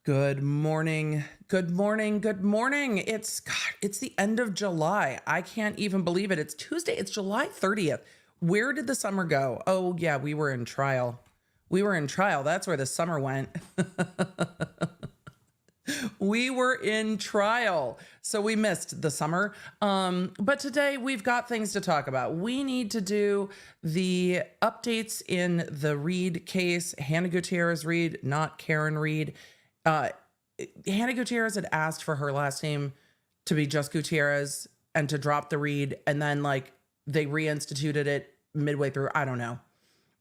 Good morning. Good morning. Good morning. It's the end of July. I can't even believe it. It's Tuesday. It's July 30th. Where did the summer go? Oh, yeah, we were in trial. We were in trial. That's where the summer went. We were in trial. So we missed the summer. But today we've got things to talk about. We need to do the updates in the Reed case. Hannah Gutierrez Reed, not Karen Reed. Hannah Gutierrez had asked for her last name to be just Gutierrez and to drop the Reed. And then they reinstituted it midway through. I don't know.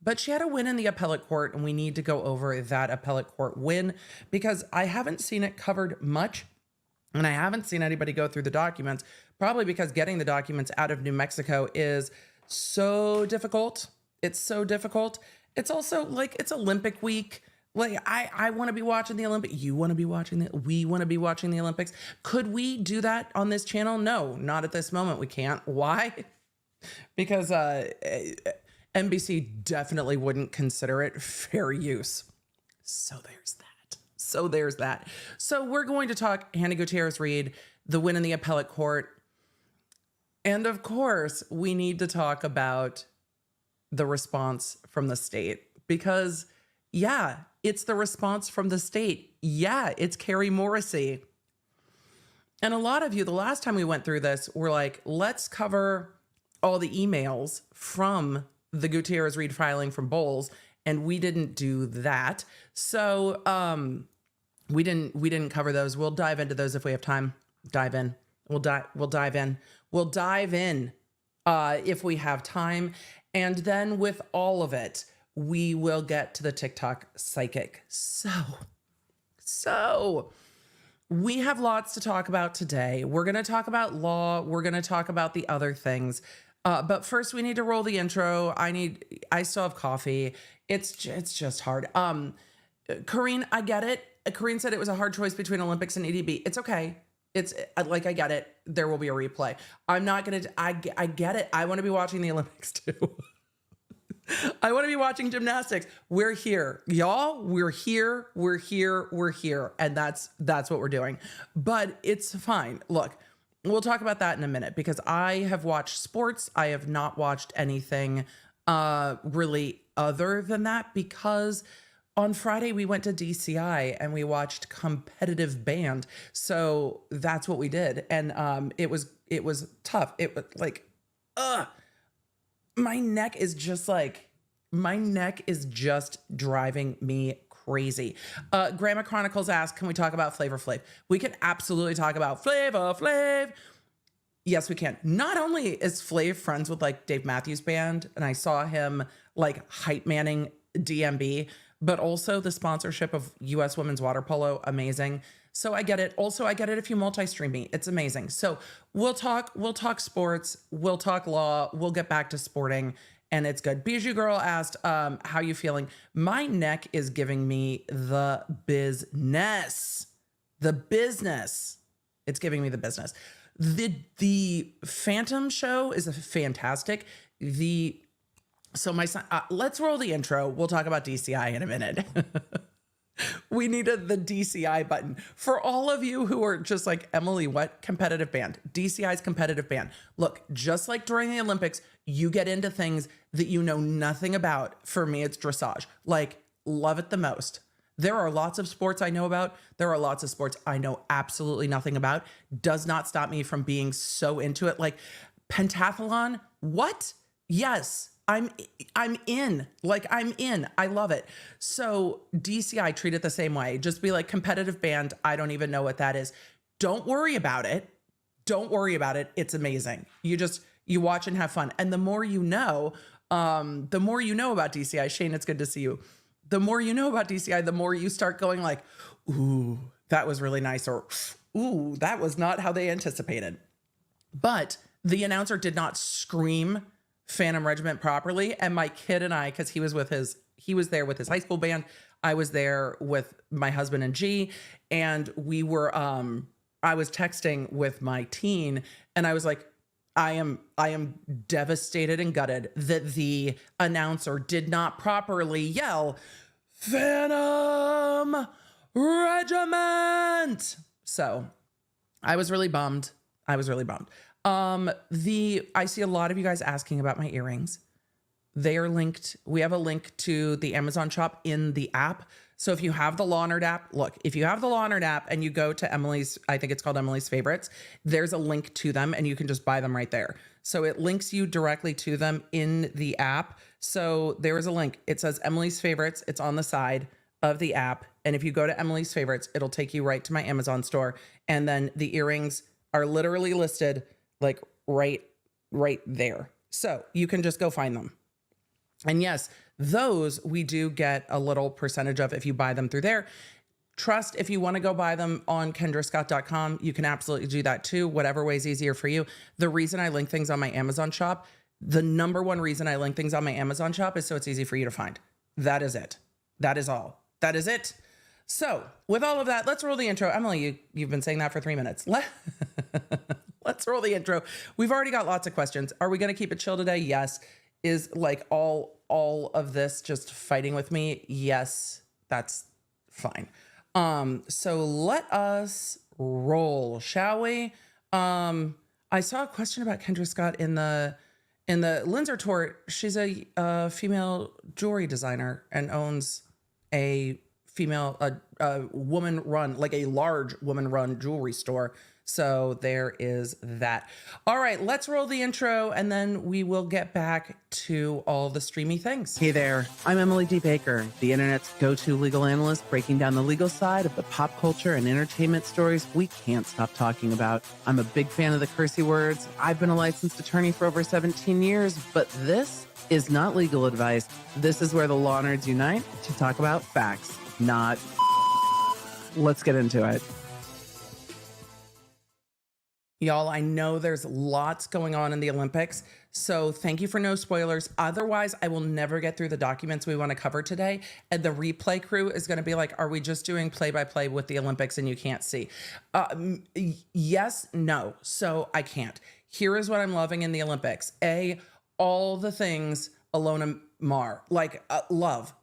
But she had a win in the appellate court, and we need to go over that appellate court win because I haven't seen it covered much, and I haven't seen anybody go through the documents, probably because getting the documents out of New Mexico is so difficult. It's so difficult. It's also it's Olympic week. I want to be watching the Olympics. You want to be watching we want to be watching the Olympics. Could we do that on this channel? No, not at this moment. We can't. Why? Because NBC definitely wouldn't consider it fair use. So there's that. So we're going to talk Hannah Gutierrez Reed, the win in the appellate court. And of course, we need to talk about the response from the state because, yeah, it's the response from the state. Yeah, it's Kari Morrissey. And a lot of you, the last time we went through this, were like, let's cover all the emails from the Gutierrez Reed filing from Bowles, and we didn't do that. So we didn't cover those. We'll dive into those if we have time. Dive in. We'll dive in if we have time. And then with all of it, we will get to the TikTok psychic. So we have lots to talk about today. We're going to talk about law. We're going to talk about the other things. But first we need to roll the intro. I still have coffee. It's just hard. Karine, I get it. Karine said it was a hard choice between Olympics and EDB. It's okay. It's I get it. There will be a replay. I'm not going to, I get it. I want to be watching the Olympics too. I want to be watching gymnastics. We're here, y'all. We're here. And that's what we're doing, but it's fine. Look, we'll talk about that in a minute because I have watched sports. I have not watched anything really other than that because on Friday we went to DCI and we watched competitive band. So that's what we did. And it was tough. It was my neck is just driving me crazy. Grandma Chronicles asked, can we talk about Flavor Flav? We can absolutely talk about Flavor Flav. Yes, we can. Not only is Flav friends with Dave Matthews Band, and I saw him hype manning DMB, but also the sponsorship of U.S. Women's Water Polo, amazing. So I get it. Also, I get it if you multi-stream me. It's amazing. So we'll talk sports, we'll talk law, we'll get back to sporting, and it's good. Bijou Girl asked, how you feeling? My neck is giving me the business. It's giving me the business. The Phantom show is fantastic. So my son, let's roll the intro. We'll talk about DCI in a minute. We needed the DCI button. For all of you who are just Emily, what? Competitive band. DCI's competitive band. Look, just like during the Olympics, you get into things that you know nothing about. For me, it's dressage. Love it the most. There are lots of sports I know about. There are lots of sports I know absolutely nothing about. Does not stop me from being so into it. Pentathlon, what? Yes. I'm in. I'm in. I love it. So DCI, treat it the same way. Just be competitive band. I don't even know what that is. Don't worry about it. It's amazing. You watch and have fun. And the more you know about DCI, Shane, it's good to see you. The more you know about DCI, the more you start going ooh, that was really nice. Or, ooh, that was not how they anticipated. But the announcer did not scream Phantom Regiment properly. And my kid and I, because he was there with his high school band. I was there with my husband and G, and we were, I was texting with my teen, and I was like, I am devastated and gutted that the announcer did not properly yell, Phantom regiment. So I was really bummed. I see a lot of you guys asking about my earrings. They are linked. We have a link to the Amazon shop in the app. So if you have the Lawnerd app, if you have the Lawnerd app and you go to Emily's, I think it's called Emily's Favorites, there's a link to them and you can just buy them right there. So it links you directly to them in the app. So there is a link. It says Emily's Favorites. It's on the side of the app. And if you go to Emily's Favorites, it'll take you right to my Amazon store. And then the earrings are literally listed like right there. So you can just go find them. And yes, those we do get a little percentage of if you buy them through there. Trust, if you want to go buy them on kendrascott.com, you can absolutely do that too, whatever way is easier for you. The reason I link things on my Amazon shop, the number one reason I link things on my Amazon shop is so it's easy for you to find. That is it. That is all. That is it. So with all of that, let's roll the intro. Emily, you've been saying that for 3 minutes. Let's roll the intro. We've already got lots of questions. Are we going to keep it chill today? Yes. Is like all of this just fighting with me? Yes, that's fine. So let us roll, shall we? I saw a question about Kendra Scott in the Linzer tour. She's a female jewelry designer and owns a woman run, like a large woman run jewelry store. So there is that. All right, let's roll the intro and then we will get back to all the streamy things. Hey there, I'm Emily D. Baker, the internet's go-to legal analyst, breaking down the legal side of the pop culture and entertainment stories we can't stop talking about. I'm a big fan of the cursey words. I've been a licensed attorney for over 17 years, but this is not legal advice. This is where the law nerds unite to talk about facts, not... Let's get into it. Y'all, I know there's lots going on in the Olympics, so thank you for no spoilers. Otherwise, I will never get through the documents we want to cover today. And the replay crew is going to be like, are we just doing play-by-play with the Olympics and you can't see? Yes, no. So I can't. Here is what I'm loving in the Olympics. All the things Alona Mar, love.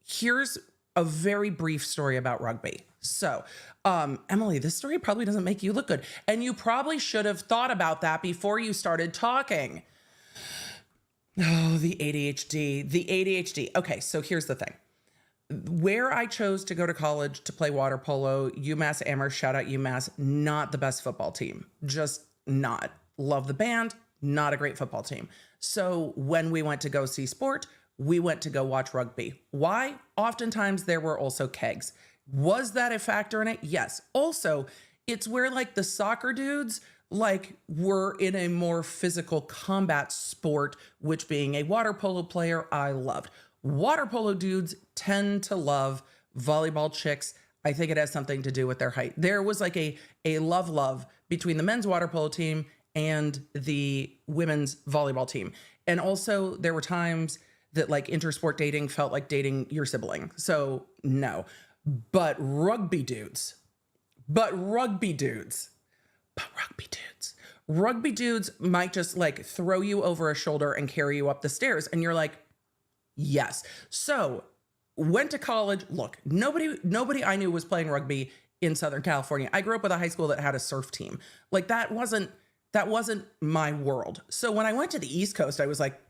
Here's a very brief story about rugby. So, Emily, this story probably doesn't make you look good. And you probably should have thought about that before you started talking. Oh, the ADHD. Okay, so here's the thing. Where I chose to go to college to play water polo, UMass Amherst, shout out UMass, not the best football team. Just not. Love the band, not a great football team. So when we went to go see sport, we went to go watch rugby. Why? Oftentimes there were also kegs. Was that a factor in it? Yes. Also, it's where like the soccer dudes were in a more physical combat sport, which being a water polo player, I loved. Water polo dudes tend to love volleyball chicks. I think it has something to do with their height. There was like a love between the men's water polo team and the women's volleyball team. And also there were times that like intersport dating felt like dating your sibling. So no. But rugby dudes might just like throw you over a shoulder and carry you up the stairs. And you're like, yes. So went to college. Look, nobody I knew was playing rugby in Southern California. I grew up with a high school that had a surf team. Like that wasn't my world. So when I went to the East Coast, I was like,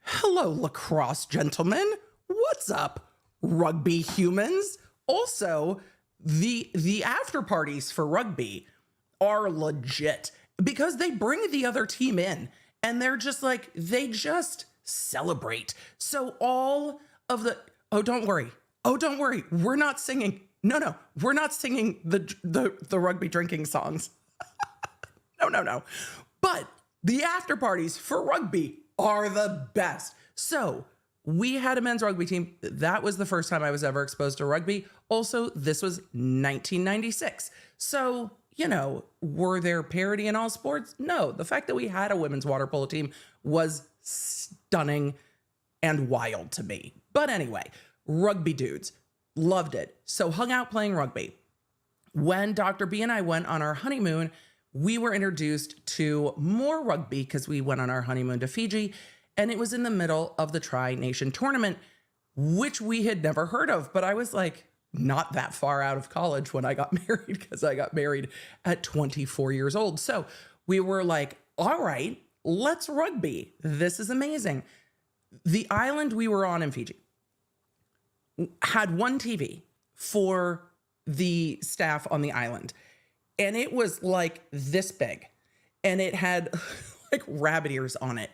hello, lacrosse gentlemen. What's up, rugby humans? Also, the after parties for rugby are legit because they bring the other team in and they're just like, they just celebrate. So all of the, don't worry. We're not singing. No, we're not singing the rugby drinking songs. No. But the after parties for rugby are the best. So we had a men's rugby team. That was the first time I was ever exposed to rugby. Also, this was 1996. So, were there parity in all sports? No. The fact that we had a women's water polo team was stunning and wild to me. But anyway, rugby dudes, loved it. So hung out playing rugby. When Dr. B and I went on our honeymoon, we were introduced to more rugby because we went on our honeymoon to Fiji. And it was in the middle of the Tri-Nation tournament, which we had never heard of. But I was like, not that far out of college when I got married, because I got married at 24 years old. So we were like, all right, let's rugby. This is amazing. The island we were on in Fiji had one TV for the staff on the island. And it was like this big. And it had like rabbit ears on it.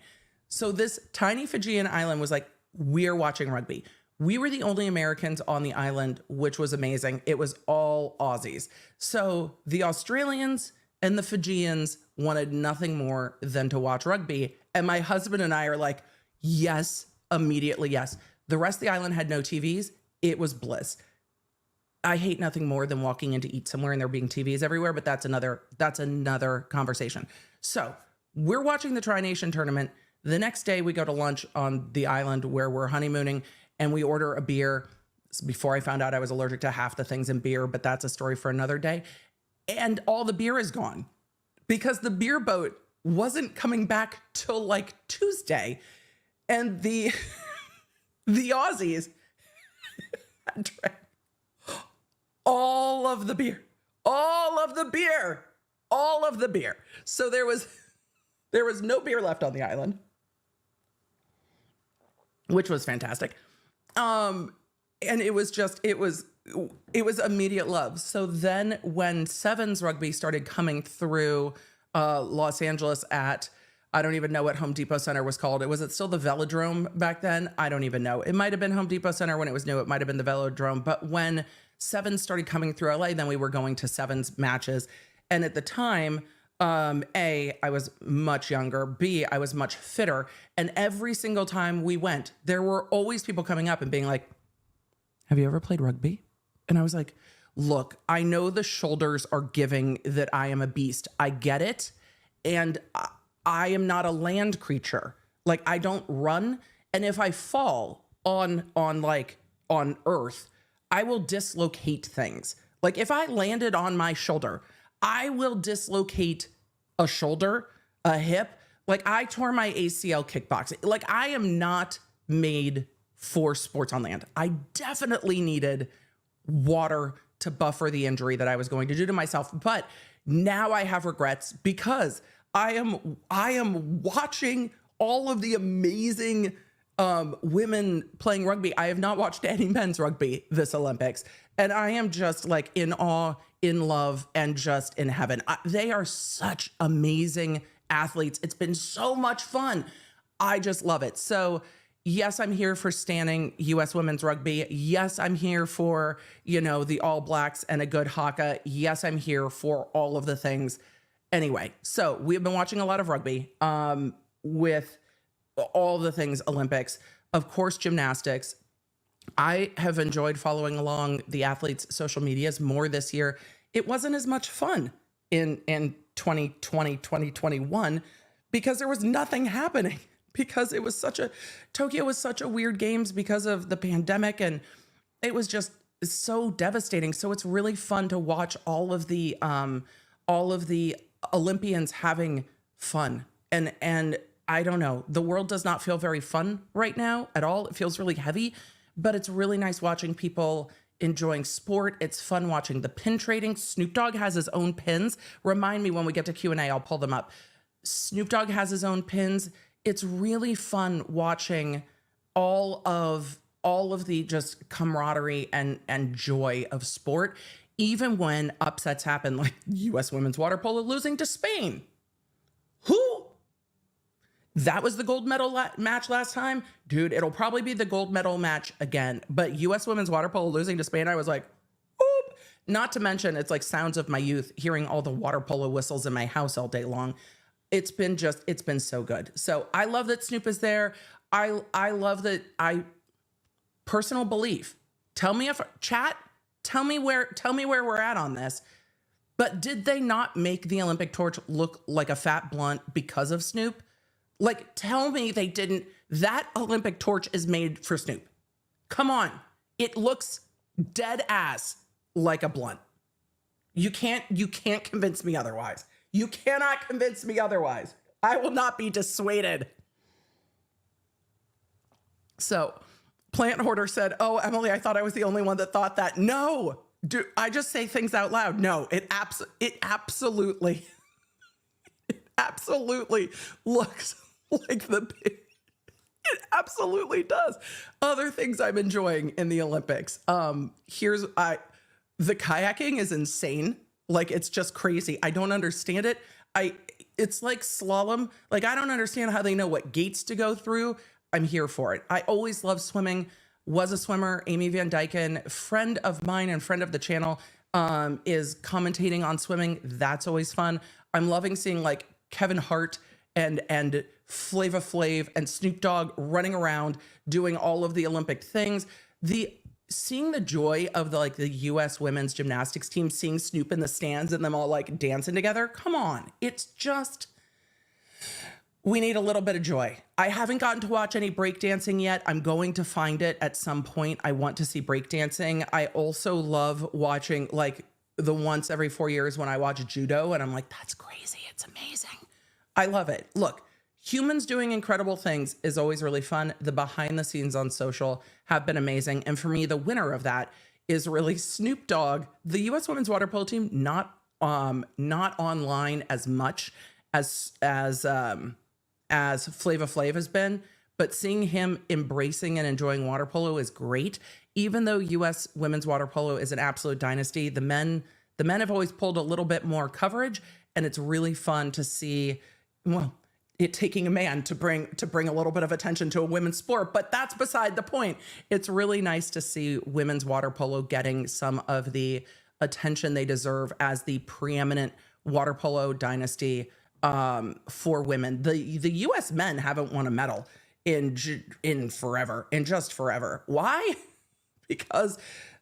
So this tiny Fijian island was like, we're watching rugby. We were the only Americans on the island, which was amazing. It was all Aussies. So the Australians and the Fijians wanted nothing more than to watch rugby. And my husband and I are like, yes, immediately, yes. The rest of the island had no TVs. It was bliss. I hate nothing more than walking in to eat somewhere and there being TVs everywhere, but that's another conversation. So we're watching the Tri-Nation tournament. The next day we go to lunch on the island where we're honeymooning, and we order a beer. Before I found out I was allergic to half the things in beer, but that's a story for another day. And all the beer is gone because the beer boat wasn't coming back till like Tuesday. And the Aussies had drank all of the beer. So there was no beer left on the island, which was fantastic. And it was immediate love. So then when Sevens rugby started coming through Los Angeles at, I don't even know what Home Depot Center was called. Was it still the Velodrome back then? I don't even know. It might have been Home Depot Center when it was new. It might have been the Velodrome. But when Sevens started coming through LA, then we were going to Sevens matches. And at the time, A, I was much younger. B, I was much fitter. And every single time we went, there were always people coming up and being like, have you ever played rugby? And I was like, look, I know the shoulders are giving that I am a beast. I get it. And I am not a land creature. Like, I don't run. And if I fall on earth, I will dislocate things. Like, if I landed on my shoulder, I will dislocate a shoulder, a hip. Like, I tore my ACL kickboxing. Like, I am not made for sports on land. I definitely needed water to buffer the injury that I was going to do to myself. But now I have regrets because I am watching all of the amazing women playing rugby. I have not watched any men's rugby this Olympics. And I am just like in awe, in love, and just in heaven. They are such amazing athletes. It's been so much fun. I just love it. So yes, I'm here for standing U.S. women's rugby. Yes, I'm here for, the All Blacks and a good haka. Yes, I'm here for all of the things. Anyway, so we've been watching a lot of rugby with all the things Olympics. Of course, gymnastics. I have enjoyed following along the athletes' social medias more this year. It wasn't as much fun in 2020, 2021 because there was nothing happening. Because Tokyo was such a weird games because of the pandemic, and it was just so devastating. So it's really fun to watch all of the Olympians having fun. And I don't know, the world does not feel very fun right now at all. It feels really heavy, but it's really nice watching people enjoying sport. It's fun watching the pin trading. Snoop Dogg has his own pins. Remind me when we get to Q&A, I'll pull them up. Snoop Dogg has his own pins. It's really fun watching all of the just camaraderie and joy of sport, even when upsets happen, like U.S. women's water polo losing to Spain. Who? That was the gold medal match last time. Dude, it'll probably be the gold medal match again. But U.S. women's water polo losing to Spain, I was like, oop. Not to mention, it's like sounds of my youth, hearing all the water polo whistles in my house all day long. It's been so good. So I love that Snoop is there. I love that personal belief. Tell me where we're at on this. But did they not make the Olympic torch look like a fat blunt because of Snoop? Like, tell me they didn't. That Olympic torch is made for Snoop. Come on. It looks dead ass like a blunt. You can't convince me otherwise. You cannot convince me otherwise. I will not be dissuaded. So Plant Hoarder said, "Oh, Emily, I thought I was the only one that thought that." No, do I just say things out loud? No, it absolutely, it absolutely looks like it absolutely does. Other things I'm enjoying in the Olympics. The kayaking is insane. Like, it's just crazy. I don't understand it. It's like slalom. Like, I don't understand how they know what gates to go through. I'm here for it. I always love swimming. Was a swimmer. Amy Van Dyken, friend of mine and friend of the channel, is commentating on swimming. That's always fun. I'm loving seeing like Kevin Hart and Flava Flav and Snoop Dogg running around doing all of the Olympic things. Seeing the joy of the U.S. women's gymnastics team, seeing Snoop in the stands and them all like dancing together. Come on. It's just, we need a little bit of joy. I haven't gotten to watch any breakdancing yet. I'm going to find it at some point. I want to see breakdancing. I also love watching like the once every 4 years when I watch judo and I'm like, that's crazy. It's amazing. I love it. Look, humans doing incredible things is always really fun. The behind the scenes on social have been amazing. And for me, the winner of that is really Snoop Dogg. The U.S. women's water polo team, not online as much as Flava Flav has been, but seeing him embracing and enjoying water polo is great. Even though U.S. women's water polo is an absolute dynasty, the men have always pulled a little bit more coverage, and it's really fun to see, well, it taking a man to bring a little bit of attention to a women's sport, but that's beside the point. It's really nice to see women's water polo getting some of the attention they deserve as the preeminent water polo dynasty for women. The U.S. men haven't won a medal in forever, in just forever. Why? Because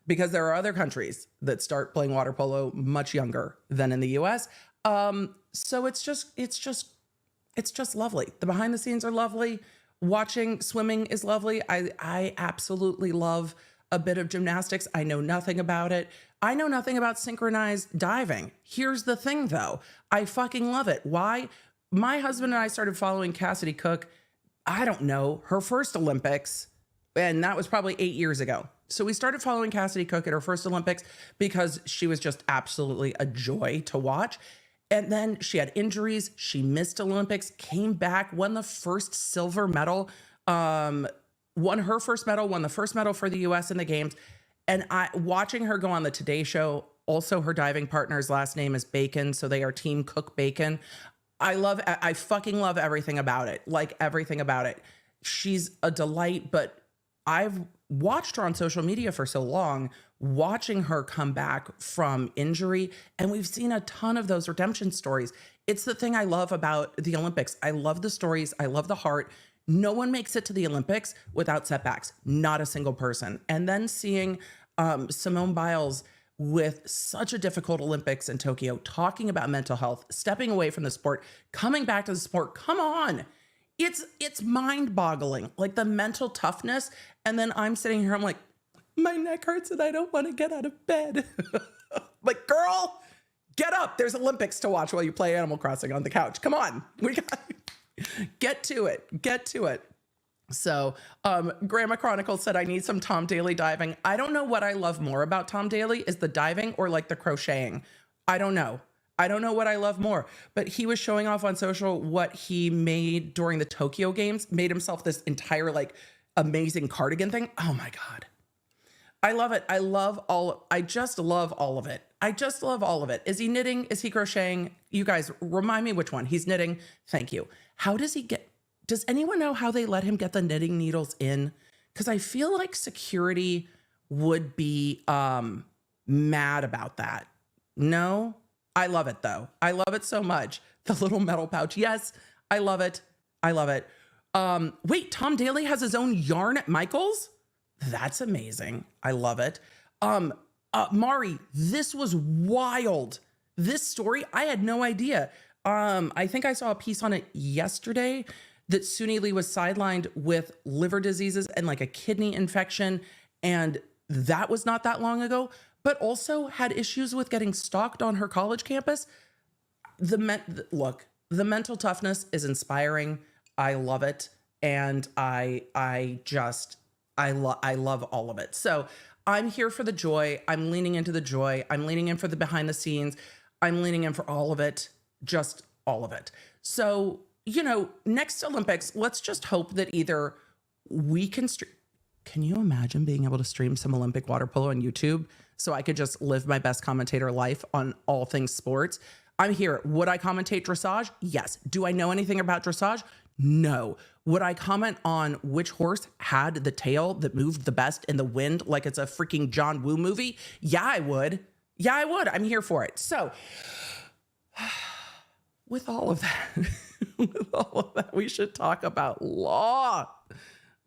there are other countries that start playing water polo much younger than in the U.S. So it's just lovely. The behind the scenes are lovely. Watching swimming is lovely. I absolutely love a bit of gymnastics. I know nothing about it. I know nothing about synchronized diving. Here's the thing though. I fucking love it. Why? My husband and I started following Cassidy Cook, I don't know, her first Olympics, and that was probably 8 years ago. So we started following Cassidy Cook at her first Olympics because she was just absolutely a joy to watch. And then she had injuries. She missed Olympics, came back, won the first silver medal, won her first medal, won the first medal for the U.S. in the games. And watching her go on the Today Show, also her diving partner's last name is Bacon, so they are Team Cook Bacon. I fucking love everything about it, like everything about it. She's a delight, but I've watched her on social media for so long, watching her come back from injury, and we've seen a ton of those redemption stories. It's the thing I love about the Olympics. I love the stories. I love the heart. No one makes it to the Olympics without setbacks, not a single person. And then seeing Simone Biles with such a difficult Olympics in Tokyo, talking about mental health, stepping away from the sport, coming back to the sport. Come on. It's mind-boggling, like the mental toughness. And then I'm sitting here, I'm like, my neck hurts and I don't want to get out of bed. Like, girl, get up. There's Olympics to watch while you play Animal Crossing on the couch. Come on. We got get to it. Get to it. So Grandma Chronicle said, I need some Tom Daly diving. I don't know what I love more about Tom Daly, is the diving or like the crocheting. I don't know. I don't know what I love more, but he was showing off on social what he made during the Tokyo Games, made himself this entire like amazing cardigan thing. Oh my God. I love it. I just love all of it. I just love all of it. Is he knitting? Is he crocheting? You guys remind me which one. He's knitting. Thank you. Does anyone know how they let him get the knitting needles in? Because I feel like security would be mad about that. No? I love it though. I love it so much. The little metal pouch. Yes, I love it. I love it. Wait, Tom Daly has his own yarn at Michael's? That's amazing. I love it. Mari, this was wild. This story, I had no idea. I think I saw a piece on it yesterday that Suni Lee was sidelined with liver diseases and like a kidney infection. And that was not that long ago, but also had issues with getting stalked on her college campus. Look, the mental toughness is inspiring. I love it. And I I love all of it. So I'm here for the joy. I'm leaning into the joy. I'm leaning in for the behind the scenes. I'm leaning in for all of it, just all of it. So, next Olympics, let's just hope that either we can stream. Can you imagine being able to stream some Olympic water polo on YouTube so I could just live my best commentator life on all things sports? I'm here. Would I commentate dressage? Yes. Do I know anything about dressage? No. Would I comment on which horse had the tail that moved the best in the wind like it's a freaking John Woo movie? Yeah, I would. Yeah, I would. I'm here for it. So with all of that, we should talk about law.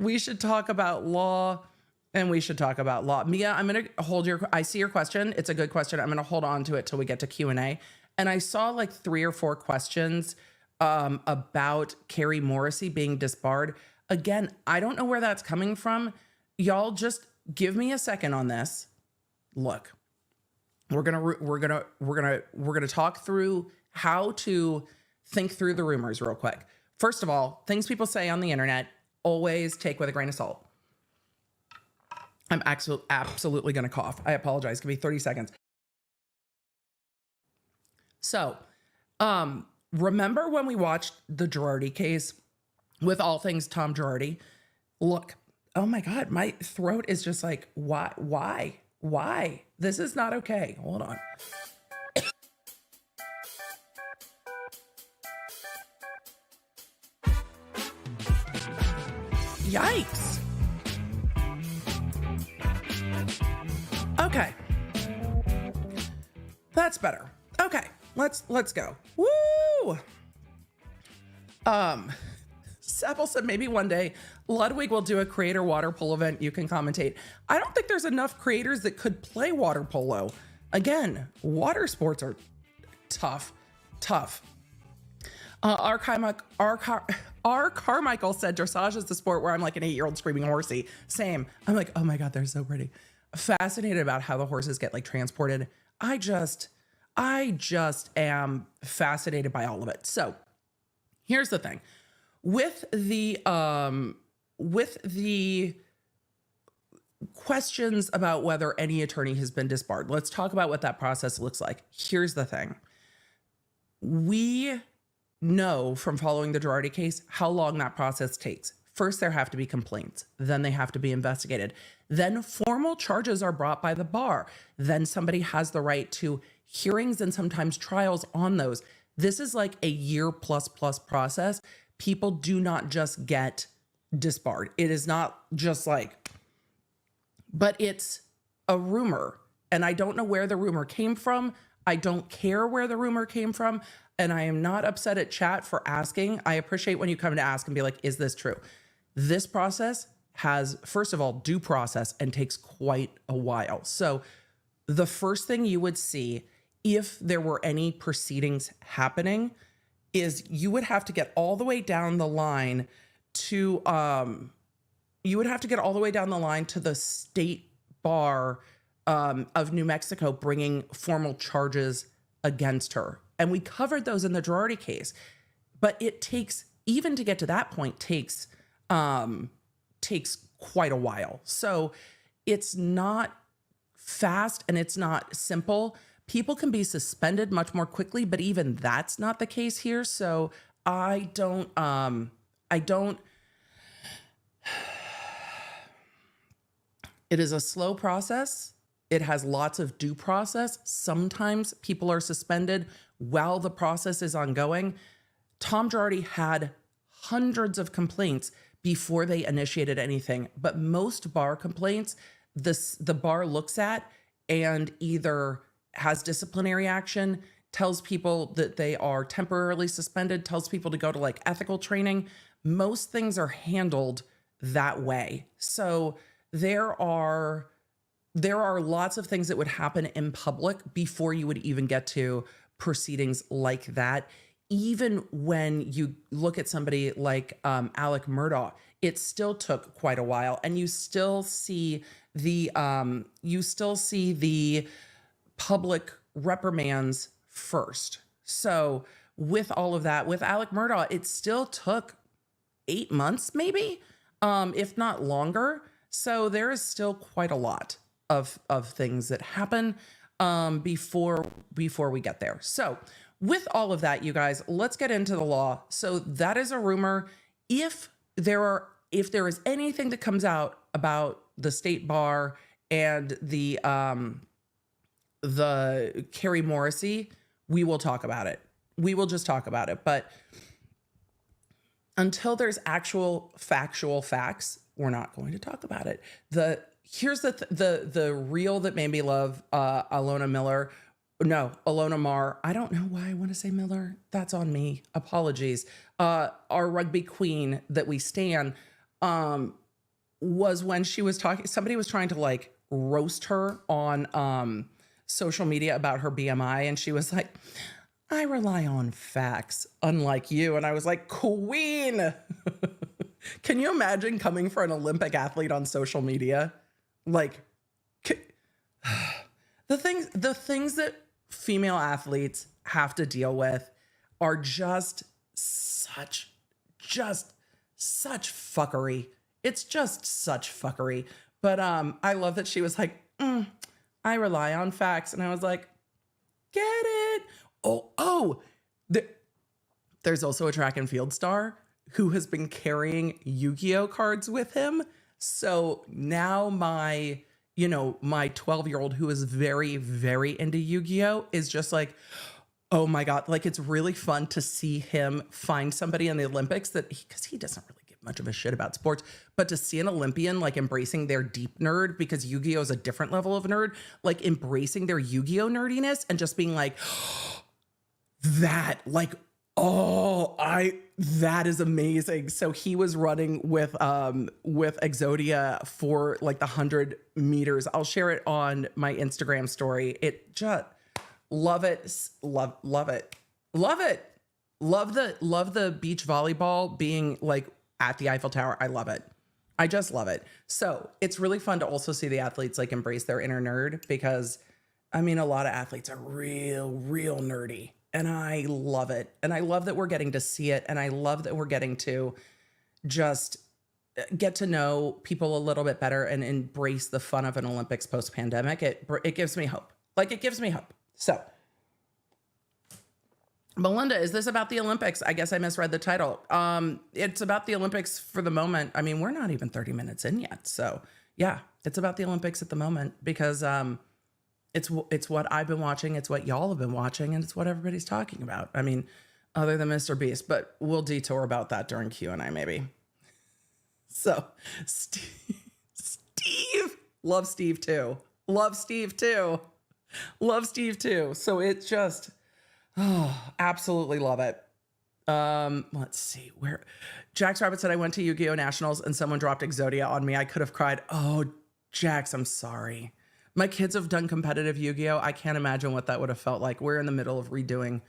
We should talk about law, and we should talk about law. Mia, I'm going to hold I see your question. It's a good question. I'm going to hold on to it till we get to Q&A. And I saw like 3 or 4 questions about Kari Morrissey being disbarred. Again, I don't know where that's coming from. Y'all just give me a second on this. Look, we're gonna talk through how to think through the rumors real quick. First of all, things people say on the internet, always take with a grain of salt. I'm absolutely gonna cough. I apologize. Give me 30 seconds. So, remember when we watched the Girardi case with all things Tom Girardi? Look, oh my God, my throat is just like, why? This is not okay. Hold on. Yikes. Okay. That's better. Okay. Let's go. Woo! Seppel said maybe one day Ludwig will do a creator water polo event you can commentate. I don't think there's enough creators that could play water polo. Again, water sports are tough. R. Carmichael said dressage is the sport where I'm like an 8-year-old screaming horsey. Same. I'm like, oh my God, they're so pretty. Fascinated about how the horses get like transported. I just am fascinated by all of it. So here's the thing. With the questions about whether any attorney has been disbarred, let's talk about what that process looks like. Here's the thing. We know from following the Girardi case how long that process takes. First, there have to be complaints. Then they have to be investigated. Then formal charges are brought by the bar. Then somebody has the right to hearings and sometimes trials on those. This is like a year plus process. People do not just get disbarred. It is not just like, but it's a rumor. And I don't know where the rumor came from. I don't care where the rumor came from. And I am not upset at chat for asking. I appreciate when you come to ask and be like, is this true? This process has, first of all, due process and takes quite a while. So the first thing you would see if there were any proceedings happening is you would have to get all the way down the line to, the state bar of New Mexico bringing formal charges against her. And we covered those in the Girardi case. But it takes, even to get to that point, takes quite a while. So it's not fast and it's not simple. People can be suspended much more quickly, but even that's not the case here. So it is a slow process. It has lots of due process. Sometimes people are suspended while the process is ongoing. Tom Girardi had hundreds of complaints before they initiated anything, but most bar complaints, the bar looks at and either has disciplinary action, tells people that they are temporarily suspended, tells people to go to like ethical training. Most things are handled that way. So there are lots of things that would happen in public before you would even get to proceedings like that. Even when you look at somebody like Alec Murdaugh, it still took quite a while, and you still see the public reprimands first. So with all of that, with Alec Murdaugh, it still took 8 months, maybe, if not longer. So there is still quite a lot of things that happen before we get there. So with all of that, you guys, let's get into the law. So that is a rumor. If there is anything that comes out about the state bar and the Kari Morrissey, we will talk about it. We will just talk about it. But until there's actual factual facts, we're not going to talk about it. Here's the reel that made me love Alona Mar. I don't know why I want to say Miller. That's on me. Apologies. Our rugby queen that we stan was when she was talking. Somebody was trying to like roast her on social media about her BMI, and she was like, I rely on facts, unlike you. And I was like, queen. Can you imagine coming for an Olympic athlete on social media? Like, the things that female athletes have to deal with are just such fuckery. It's just such fuckery. But I love that she was like, I rely on facts. And I was like, get it. There's also a track and field star who has been carrying Yu-Gi-Oh cards with him. So now my 12-year-old who is very, very into Yu-Gi-Oh is just like, oh my God. Like, it's really fun to see him find somebody in the Olympics because he doesn't really give much of a shit about sports, but to see an Olympian like embracing their deep nerd, because Yu-Gi-Oh is a different level of nerd, like embracing their Yu-Gi-Oh nerdiness and just being like, that is amazing. So he was running with Exodia for like the 100 meters. I'll share it on my Instagram story. It just love it. Love it. Love the beach volleyball being like at the Eiffel Tower. I love it. I just love it. So it's really fun to also see the athletes like embrace their inner nerd, because I mean, a lot of athletes are real nerdy. And I love it. And I love that we're getting to see it. And I love that we're getting to just get to know people a little bit better and embrace the fun of an Olympics post-pandemic. It gives me hope. Like, it gives me hope. So, Melinda, is this about the Olympics? I guess I misread the title. It's about the Olympics for the moment. I mean, we're not even 30 minutes in yet. So, yeah, it's about the Olympics at the moment because it's what I've been watching, it's what y'all have been watching, and it's what everybody's talking about. I mean, other than Mr. Beast, but we'll detour about that during Q&A maybe. So, Steve, love Steve too. So it's just, absolutely love it. Let's see where Jax Rabbit said, I went to Yu-Gi-Oh! Nationals and someone dropped Exodia on me. I could have cried. Oh, Jax, I'm sorry. My kids have done competitive Yu-Gi-Oh! I can't imagine what that would have felt like. We're in the middle of redoing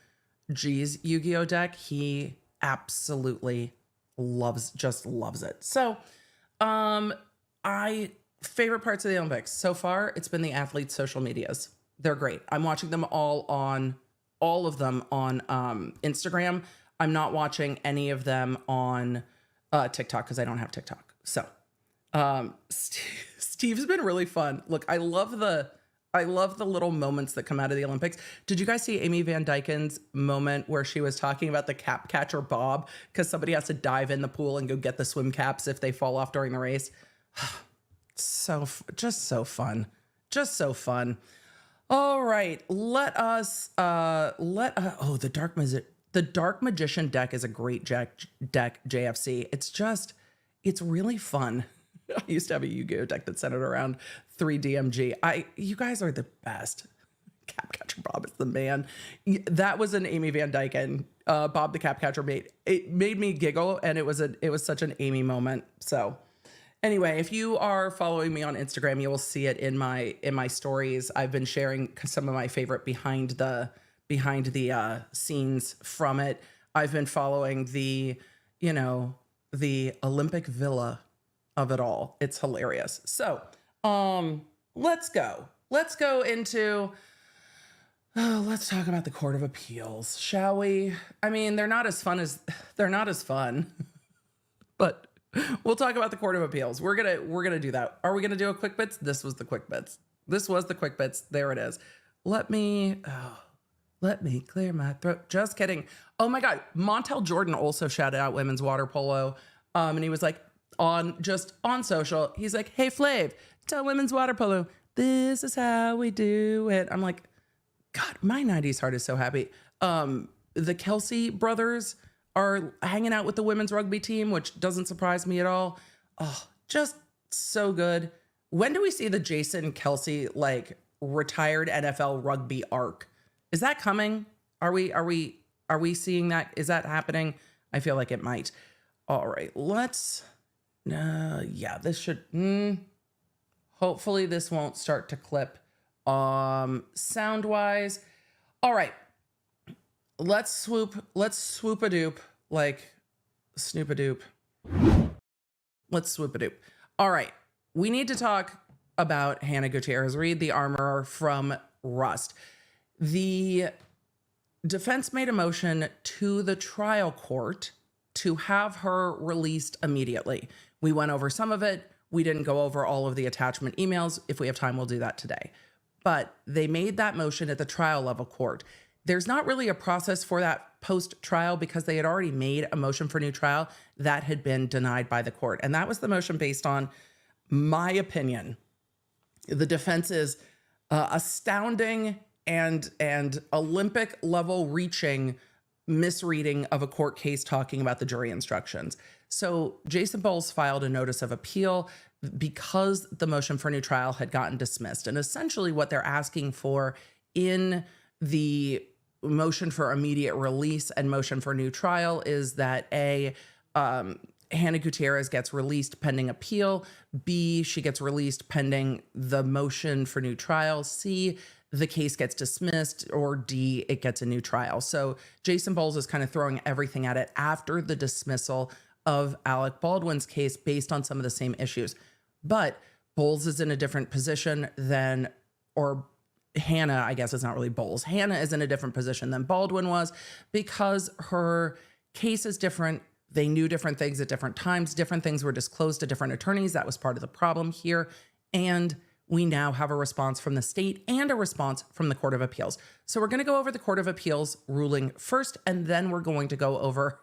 G's Yu-Gi-Oh! Deck. He absolutely loves it. So, favorite parts of the Olympics. So far, it's been the athletes' social medias. They're great. I'm watching them all of them on Instagram. I'm not watching any of them on TikTok because I don't have TikTok. So, Steve's been really fun. Look, I love the little moments that come out of the Olympics. Did you guys see Amy Van Dyken's moment where she was talking about the cap catcher Bob because somebody has to dive in the pool and go get the swim caps if they fall off during the race? Just so fun. All right, the Dark Magician deck is a great deck, JFC. It's really fun. I used to have a Yu-Gi-Oh deck that centered around 3DMG. You guys are the best. Capcatcher Bob is the man. That was an Amy Van Dyken. Bob the Capcatcher made me giggle, and it was such an Amy moment. So anyway, if you are following me on Instagram, you will see it in my stories. I've been sharing some of my favorite behind the scenes from it. I've been following the Olympic villa of it all. It's hilarious. So, let's go into, let's talk about the Court of Appeals, shall we? I mean, they're not as fun, but We'll talk about the Court of Appeals. We're gonna do that. Are we gonna do a quick bits? This was the quick bits. This was the quick bits. There it is. Let me clear my throat. Just kidding. Oh my God. Montel Jordan also shouted out women's water polo. And he was like on social. He's like, hey Flav, tell women's water polo, this is how we do it. I'm like, God, my 90s heart is so happy. The Kelsey brothers are hanging out with the women's rugby team, which doesn't surprise me at all. Oh, just so good. When do we see the Jason Kelsey like retired NFL rugby arc? Is that coming? Are we seeing that? Is that happening? I feel like it might. All right, this should, hopefully this won't start to clip, sound wise. All right, let's swoop a doop, like snoop a doop. Let's swoop a doop. All right, we need to talk about Hannah Gutierrez, read the armorer from Rust. The defense made a motion to the trial court to have her released immediately. We went over some of it. We didn't go over all of the attachment emails. If we have time, we'll do that today. But they made that motion at the trial level court. There's not really a process for that post-trial because they had already made a motion for new trial that had been denied by the court. And that was the motion based on, my opinion, the defense's astounding and Olympic level reaching misreading of a court case talking about the jury instructions. So Jason Bowles filed a notice of appeal because the motion for new trial had gotten dismissed. And essentially what they're asking for in the motion for immediate release and motion for new trial is that Hannah Gutierrez gets released pending appeal. B, she gets released pending the motion for new trial. C, the case gets dismissed, or D, it gets a new trial. So Jason Bowles is kind of throwing everything at it after the dismissal of Alec Baldwin's case based on some of the same issues. But Bowles is in a different position than, or Hannah, I guess it's not really Bowles. Hannah is in a different position than Baldwin was because her case is different. They knew different things at different times. Different things were disclosed to different attorneys. That was part of the problem here. And we now have a response from the state and a response from the Court of Appeals. So we're going to go over the Court of Appeals ruling first, and then we're going to go over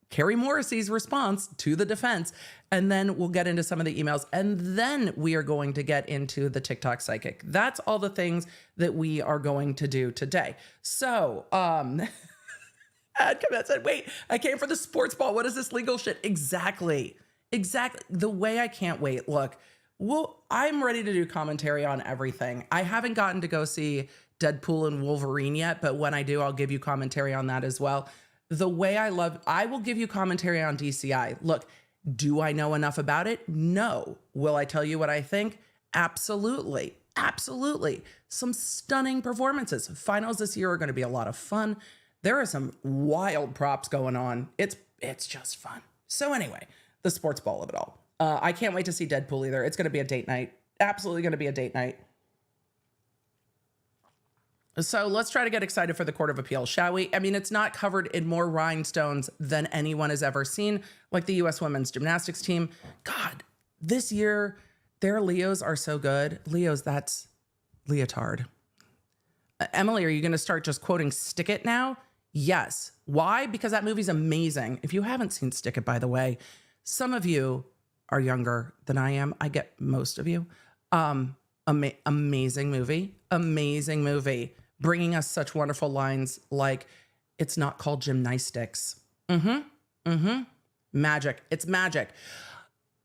Kari Morrissey's response to the defense, and then we'll get into some of the emails, and then we are going to get into the TikTok psychic. That's all the things that we are going to do today. So, ad comment said, wait, I came for the sports ball. What is this legal shit? Exactly. The way I can't wait. Look, well, I'm ready to do commentary on everything. I haven't gotten to go see Deadpool and Wolverine yet, but when I do, I'll give you commentary on that as well. The way I will give you commentary on DCI. Look, do I know enough about it? No. Will I tell you what I think? Absolutely. Absolutely. Some stunning performances. Finals this year are going to be a lot of fun. There are some wild props going on. It's just fun. So anyway, the sports ball of it all. I can't wait to see Deadpool either. It's going to be a date night. Absolutely going to be a date night. So let's try to get excited for the Court of Appeal, shall we? I mean, it's not covered in more rhinestones than anyone has ever seen, like the U.S. women's gymnastics team. God, this year, their Leos are so good. Leos, that's leotard. Emily, are you going to start just quoting Stick It now? Yes. Why? Because that movie's amazing. If you haven't seen Stick It, by the way, some of you are younger than I am. I get most of you. Amazing movie. Bringing us such wonderful lines like, it's not called gymnastics. Magic. It's magic.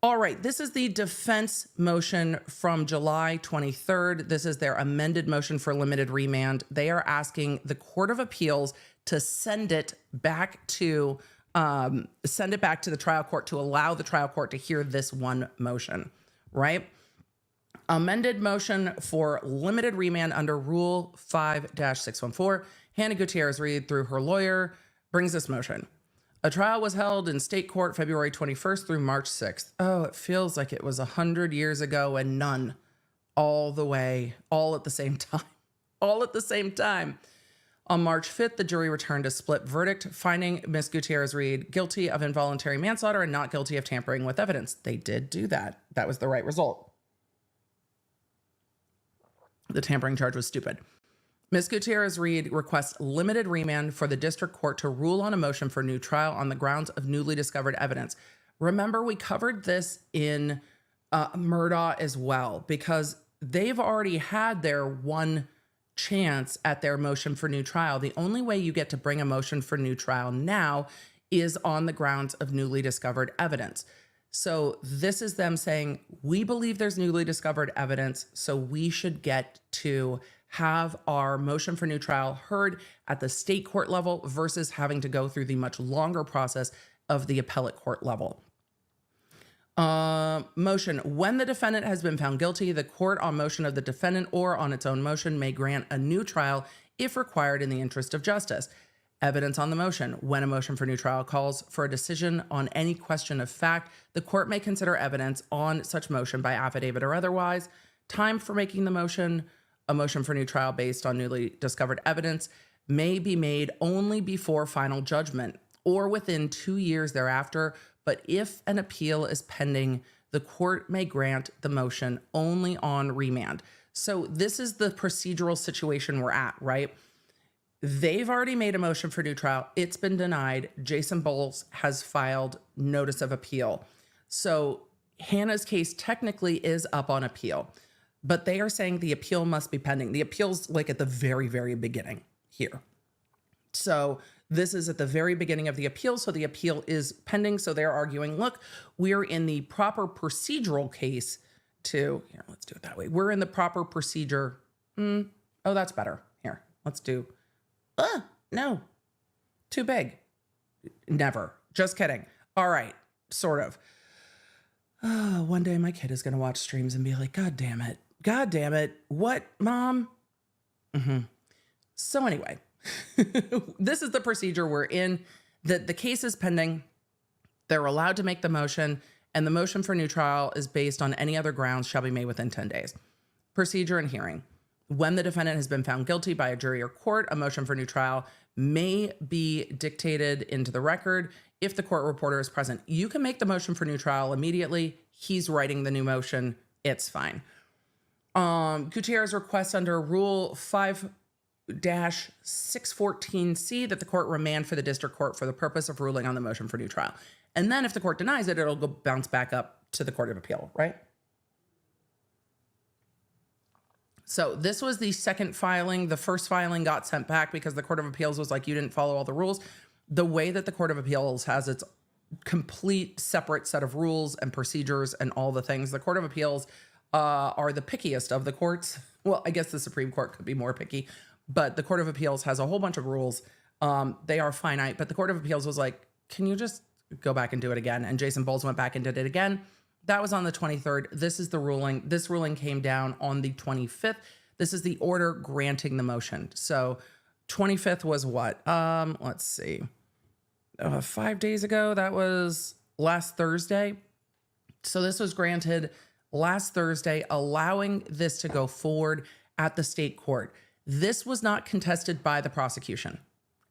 All right. This is the defense motion from July 23rd. This is their amended motion for limited remand. They are asking the Court of Appeals to send it back to the trial court to allow the trial court to hear this one motion, right? Amended motion for limited remand under Rule 5-614. Hannah Gutierrez, read through her lawyer, brings this motion. A trial was held in state court February 21st through March 6th. Oh, it feels like it was 100 years ago and none. All the way, all at the same time. All at the same time. On March 5th, the jury returned a split verdict, finding Ms. Gutierrez-Reed guilty of involuntary manslaughter and not guilty of tampering with evidence. They did do that. That was the right result. The tampering charge was stupid. Ms. Gutierrez-Reed requests limited remand for the district court to rule on a motion for new trial on the grounds of newly discovered evidence. Remember, we covered this in Murdaugh as well, because they've already had their one chance at their motion for new trial. The only way you get to bring a motion for new trial now is on the grounds of newly discovered evidence. So this is them saying, we believe there's newly discovered evidence, so we should get to have our motion for new trial heard at the state court level versus having to go through the much longer process of the appellate court level. Motion. When the defendant has been found guilty, the court on motion of the defendant or on its own motion may grant a new trial if required in the interest of justice. Evidence on the motion. When a motion for new trial calls for a decision on any question of fact, the court may consider evidence on such motion by affidavit or otherwise. Time for making the motion. A motion for new trial based on newly discovered evidence may be made only before final judgment or within 2 years thereafter. But if an appeal is pending, the court may grant the motion only on remand. So this is the procedural situation we're at, right? They've already made a motion for new trial. It's been denied. Jason Bowles has filed notice of appeal. So Hannah's case technically is up on appeal, but they are saying the appeal must be pending. The appeal's like at the very, very beginning here. So this is at the very beginning of the appeal. So the appeal is pending. So they're arguing, look, we're in the proper procedural case to, here, let's do it that way. We're in the proper procedure. Oh, that's better. Here, let's do, no, too big. Never. Just kidding. All right. Sort of. One day my kid is going to watch streams and be like, God damn it. God damn it. What, Mom? So anyway, this is the procedure we're in. The case is pending. They're allowed to make the motion, and the motion for new trial is based on any other grounds shall be made within 10 days. Procedure and hearing. When the defendant has been found guilty by a jury or court, a motion for new trial may be dictated into the record if the court reporter is present. You can make the motion for new trial immediately. He's writing the new motion. It's fine. Gutierrez requests under Rule 5-614C that the court remand for the district court for the purpose of ruling on the motion for new trial. And then if the court denies it, it'll go bounce back up to the Court of Appeal, right? So this was the second filing. The first filing got sent back because the Court of Appeals was like, you didn't follow all the rules. The way that the Court of Appeals has its complete separate set of rules and procedures and all the things, the Court of Appeals are the pickiest of the courts. Well, I guess the Supreme Court could be more picky, but the Court of Appeals has a whole bunch of rules. They are finite, but the Court of Appeals was like, can you just go back and do it again? And Jason Bowles went back and did it again. That was on the 23rd. This is the ruling. This ruling came down on the 25th. This is the order granting the motion. So 25th was what? Let's see. 5 days ago, that was last Thursday. So this was granted last Thursday, allowing this to go forward at the state court. This was not contested by the prosecution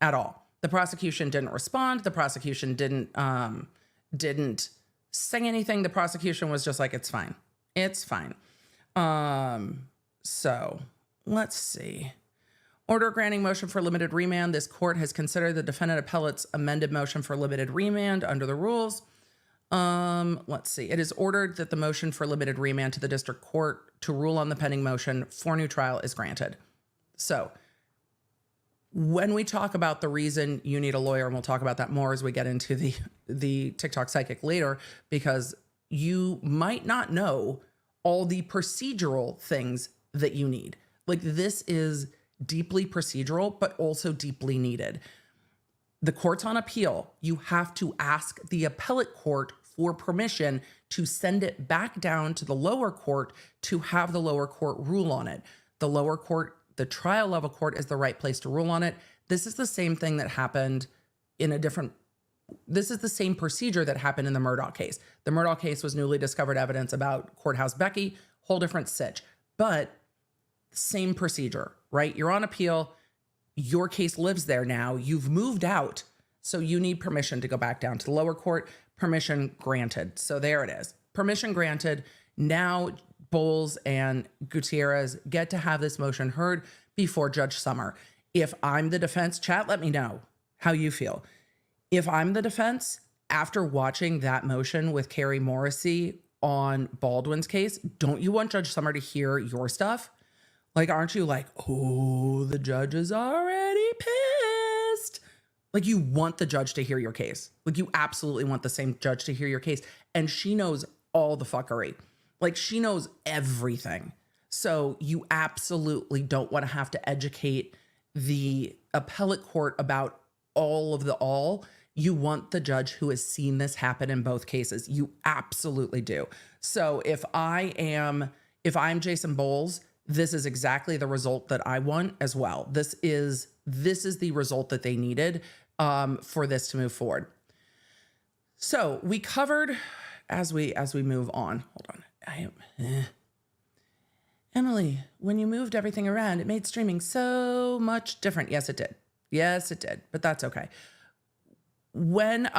at all. The prosecution didn't respond. The prosecution didn't say anything. The prosecution was just like, it's fine. It's fine. So let's see. Order granting motion for limited remand. This court has considered the defendant appellate's amended motion for limited remand under the rules. Let's see. It is ordered that the motion for limited remand to the district court to rule on the pending motion for new trial is granted. So when we talk about the reason you need a lawyer, and we'll talk about that more as we get into the TikTok psychic later, because you might not know all the procedural things that you need. Like, this is deeply procedural, but also deeply needed. The court's on appeal. You have to ask the appellate court for permission to send it back down to the lower court to have the lower court rule on it. The lower court, the trial level court, is the right place to rule on it. This is the same thing that happened in a different, this is the same procedure that happened in the Murdaugh case. The Murdaugh case was newly discovered evidence about Courthouse Becky, whole different sitch, but same procedure, right? You're on appeal. your case lives there now. You've moved out. So you need permission to go back down to the lower court. Permission granted. So there it is. Permission granted. Now Bowles and Gutierrez get to have this motion heard before Judge Summer. If I'm the defense, chat, let me know how you feel. If I'm the defense, after watching that motion with Kari Morrissey on Baldwin's case, don't you want Judge Summer to hear your stuff? Like, aren't you like, oh, the judge is already pissed? Like, you want the judge to hear your case. Like, you absolutely want the same judge to hear your case. And she knows all the fuckery. Like, she knows everything. So you absolutely don't want to have to educate the appellate court about all of the all. You want the judge who has seen this happen in both cases. You absolutely do. So if I'm Jason Bowles, this is exactly the result that I want as well. This is the result that they needed for this to move forward. So we covered as we move on. Hold on. Emily, when you moved everything around, it made streaming so much different. Yes, it did. Yes, it did. But that's okay. When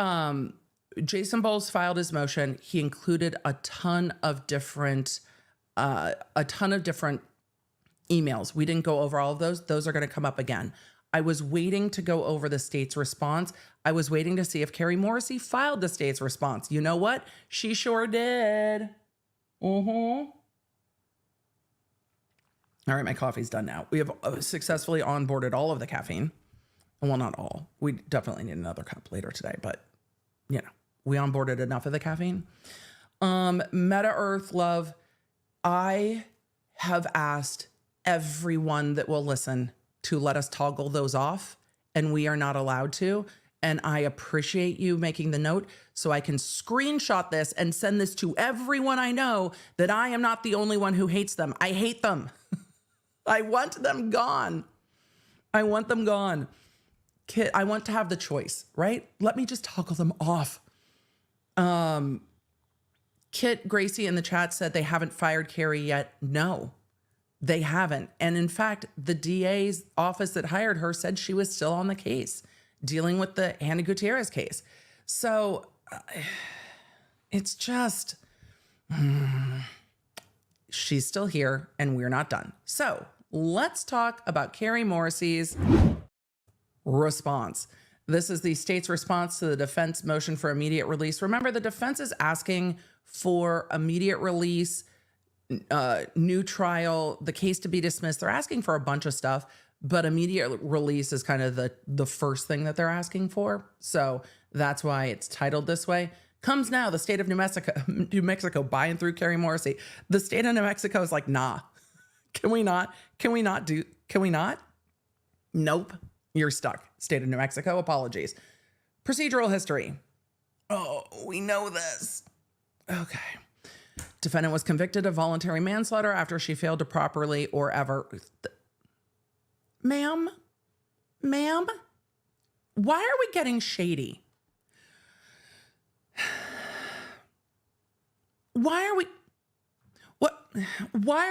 Jason Bowles filed his motion, he included a ton of different emails. We didn't go over all of those. Those are going to come up again. I was waiting to go over the state's response. I was waiting to see if Kari Morrissey filed the state's response. You know what? She sure did. All right, my coffee's done now. We have successfully onboarded all of the caffeine. Well, not all. We definitely need another cup later today, but we onboarded enough of the caffeine. Meta Earth Love, I have asked everyone that will listen to let us toggle those off, and we are not allowed to. And I appreciate you making the note so I can screenshot this and send this to everyone I know that I am not the only one who hates them. I hate them. I want them gone. I want them gone. Kit, I want to have the choice, right? Let me just toggle them off. Kit Gracie in the chat said they haven't fired Kari yet. No, they haven't. And in fact, the DA's office that hired her said she was still on the case, dealing with the Hannah Gutierrez case. So it's just, she's still here and we're not done. So let's talk about Kari Morrissey's response. This is the state's response to the defense motion for immediate release. Remember, the defense is asking for immediate release, new trial, the case to be dismissed. They're asking for a bunch of stuff, but immediate release is kind of the first thing that they're asking for. So that's why it's titled this way. Comes now, the state of New Mexico by and through Kari Morrissey. The state of New Mexico is like, nah, can we not? Nope, you're stuck. State of New Mexico, apologies. Procedural history. Oh, we know this. Okay. Defendant was convicted of voluntary manslaughter after she failed to properly or ever. Ma'am, why are we getting shady? Why are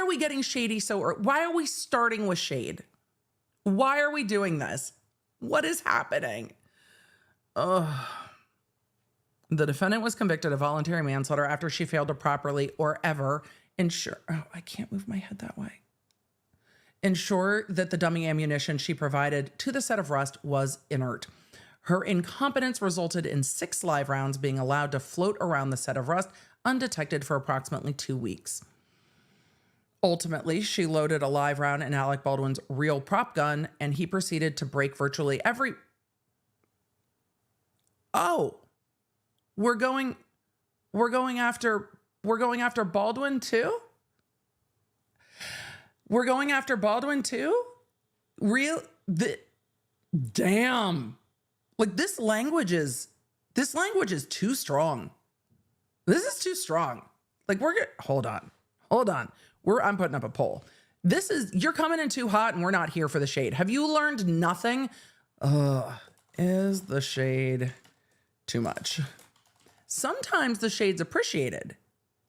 we getting shady why are we starting with shade? Why are we doing this? What is happening? The defendant was convicted of voluntary manslaughter after she failed to properly or ever ensure. Oh, I can't move my head that way. Ensure that the dummy ammunition she provided to the set of rust was inert. Her incompetence resulted in 6 live rounds being allowed to float around the set of rust undetected for approximately 2 weeks. Ultimately, she loaded a live round in Alec Baldwin's real prop gun, and he proceeded to break virtually every... Oh, we're going after Baldwin too? We're going after Baldwin too? Damn. Like this language is too strong. This is too strong. Like hold on. I'm putting up a poll. You're coming in too hot and we're not here for the shade. Have you learned nothing? Is the shade too much? Sometimes the shade's appreciated,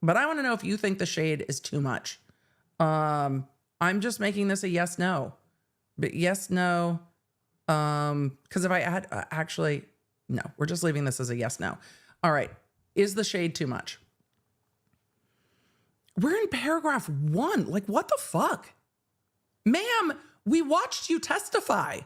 but I want to know if you think the shade is too much. I'm just making this a yes, no, but yes, no, Because if I add, actually, no, we're just leaving this as a yes, no. All right. Is the shade too much? We're in paragraph 1. Like, what the fuck? Ma'am, we watched you testify.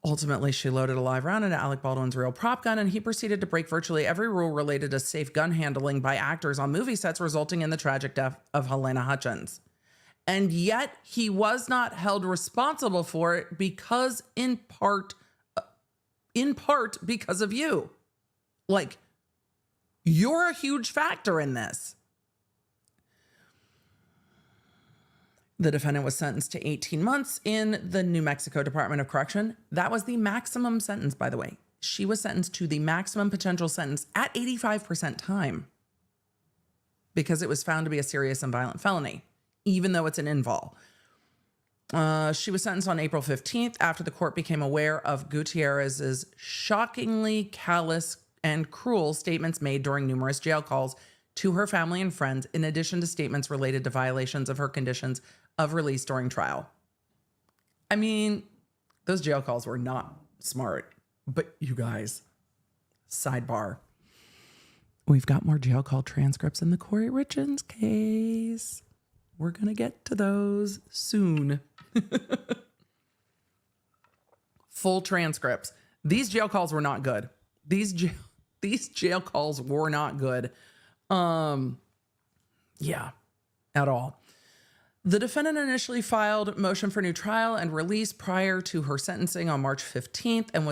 Ultimately, she loaded a live round into Alec Baldwin's real prop gun, and he proceeded to break virtually every rule related to safe gun handling by actors on movie sets, resulting in the tragic death of Helena Hutchins. And yet, he was not held responsible for it because, in part because of you. Like, you're a huge factor in this. The defendant was sentenced to 18 months in the New Mexico Department of Correction. That was the maximum sentence, by the way. She was sentenced to the maximum potential sentence at 85% time because it was found to be a serious and violent felony, even though it's an invol. She was sentenced on April 15th after the court became aware of Gutierrez's shockingly callous and cruel statements made during numerous jail calls to her family and friends, in addition to statements related to violations of her conditions of release during trial. I mean, those jail calls were not smart, but you guys, sidebar, we've got more jail call transcripts in the Corey Richards case. We're going to get to those soon. Full transcripts. These jail calls were not good. These jail calls were not good. Yeah, at all. The defendant initially filed motion for new trial and release prior to her sentencing on March 15th and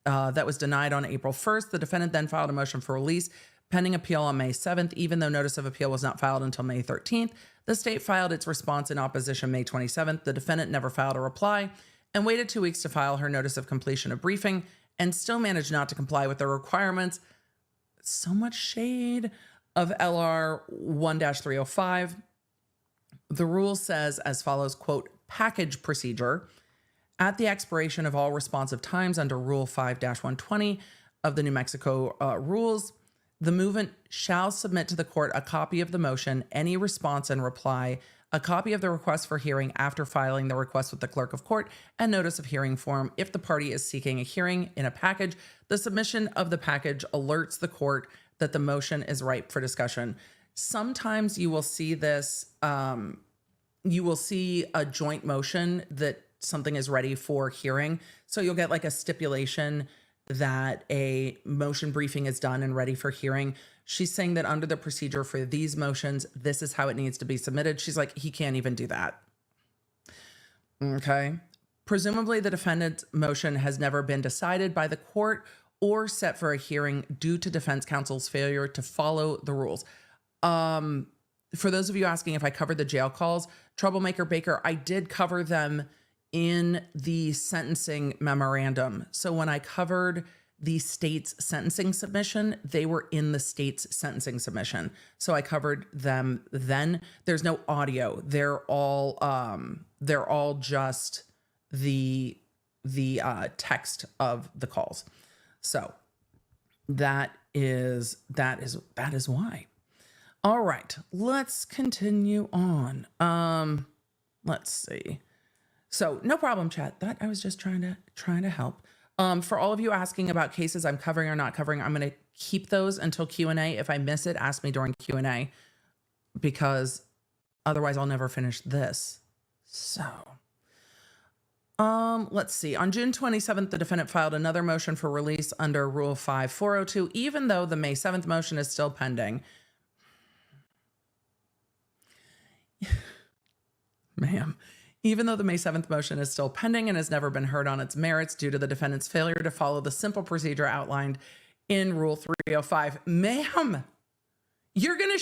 that was denied on April 1st. The defendant then filed a motion for release pending appeal on May 7th, even though notice of appeal was not filed until May 13th. The state filed its response in opposition May 27th. The defendant never filed a reply and waited 2 weeks to file her notice of completion of briefing and still managed not to comply with the requirements. So much shade of LR 1-305. The rule says as follows, quote, package procedure. At the expiration of all responsive times under Rule 5-120 of the New Mexico rules, the movement shall submit to the court a copy of the motion, any response and reply, a copy of the request for hearing after filing the request with the clerk of court, and notice of hearing form. If the party is seeking a hearing in a package, the submission of the package alerts the court that the motion is ripe for discussion. Sometimes you will see this, you will see a joint motion that something is ready for hearing. So you'll get like a stipulation that a motion briefing is done and ready for hearing. She's saying that under the procedure for these motions, this is how it needs to be submitted. She's like, he can't even do that. Okay. Presumably the defendant's motion has never been decided by the court or set for a hearing due to defense counsel's failure to follow the rules. For those of you asking if I covered the jail calls, Troublemaker Baker, I did cover them in the sentencing memorandum. So when I covered the state's sentencing submission, they were in the state's sentencing submission. So I covered them then. There's no audio. They're all just the text of the calls. So that is why. All right, let's continue on. Let's see. So no problem, chat. That I was just trying to help. For all of you asking about cases I'm covering or not covering, I'm going to keep those until Q&A. If I miss it, ask me during Q&A because otherwise I'll never finish this. So, let's see. On June 27th, the defendant filed another motion for release under Rule 5402, even though the May 7th motion is still pending. Ma'am. Even though the May 7th motion is still pending and has never been heard on its merits due to the defendant's failure to follow the simple procedure outlined in Rule 305. Ma'am, you're going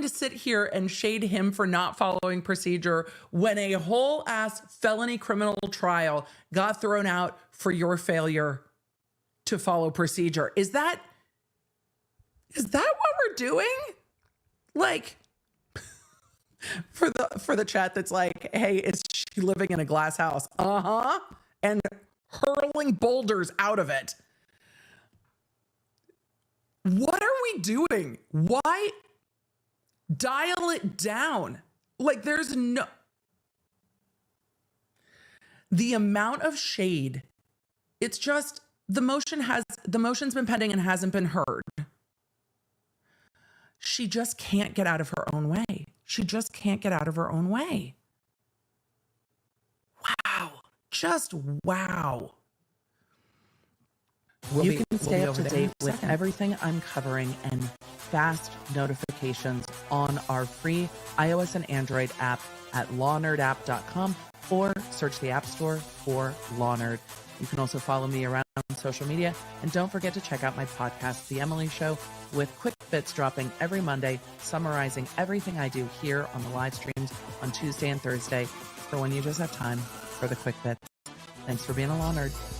to sit here and shade him for not following procedure when a whole ass felony criminal trial got thrown out for your failure to follow procedure. Is that what we're doing? Like, for the chat that's like, hey, is she living in a glass house? Uh-huh. And hurling boulders out of it. What are we doing? Why? Dial it down. Like there's no, the amount of shade, it's just, the motion's been pending and hasn't been heard. She just can't get out of her own way. She just can't get out of her own way. Wow. Just wow. You can stay up to date with everything I'm covering and fast notifications on our free iOS and Android app at lawnerdapp.com or search the App Store for Law Nerd. You can also follow me around social media, and don't forget to check out my podcast, The Emily Show, with quick bits dropping every Monday, summarizing everything I do here on the live streams on Tuesday and Thursday for when you just have time for the quick bits. Thanks for being a Law Nerd.